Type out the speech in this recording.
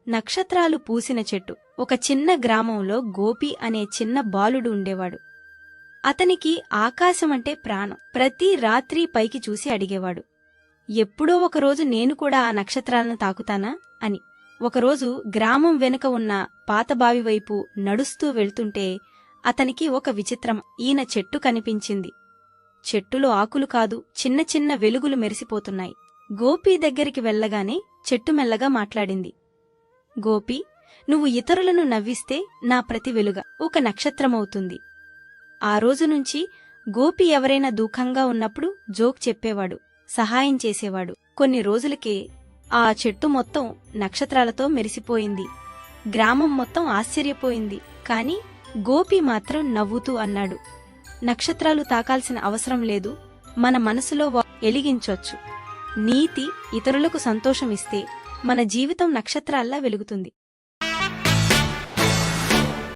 నక్షత్రాలు పూసిన చెట్టు. ఒక చిన్న గ్రామంలో గోపి అనే చిన్న బాలుడు ఉండేవాడు. అతనికి ఆకాశమంటే ప్రాణం. ప్రతి రాత్రి పైకి చూసి అడిగేవాడు, ఎప్పుడో ఒకరోజు నేను కూడా ఆ నక్షత్రాలను తాకుతానా అని. ఒకరోజు గ్రామం వెనుక ఉన్న పాతబావి వైపు నడుస్తూ వెళ్తుంటే అతనికి ఒక విచిత్రం. ఈయన చెట్టు కనిపించింది. చెట్టులో ఆకులు కాదు, చిన్న చిన్న వెలుగులు మెరిసిపోతున్నాయి. గోపి దగ్గరికి వెళ్లగానే చెట్టు మెల్లగా మాట్లాడింది. గోపి, నువ్వు ఇతరులను నవ్విస్తే నా ప్రతి వెలుగ ఒక నక్షత్రమవుతుంది. ఆ రోజునుంచి గోపి ఎవరైనా దుఃఖంగా ఉన్నప్పుడు జోక్ చెప్పేవాడు, సహాయం చేసేవాడు. కొన్ని రోజులకే ఆ చెట్టు మొత్తం నక్షత్రాలతో మెరిసిపోయింది. గ్రామం మొత్తం ఆశ్చర్యపోయింది. కాని గోపి మాత్రం నవ్వుతూ అన్నాడు, నక్షత్రాలు తాకాల్సిన అవసరం లేదు, మన మనసులో ఎలిగించొచ్చు. నీతి ఇతరులకు సంతోషమిస్తే మన జీవితం నక్షత్రాల్లా వెలుగుతుంది.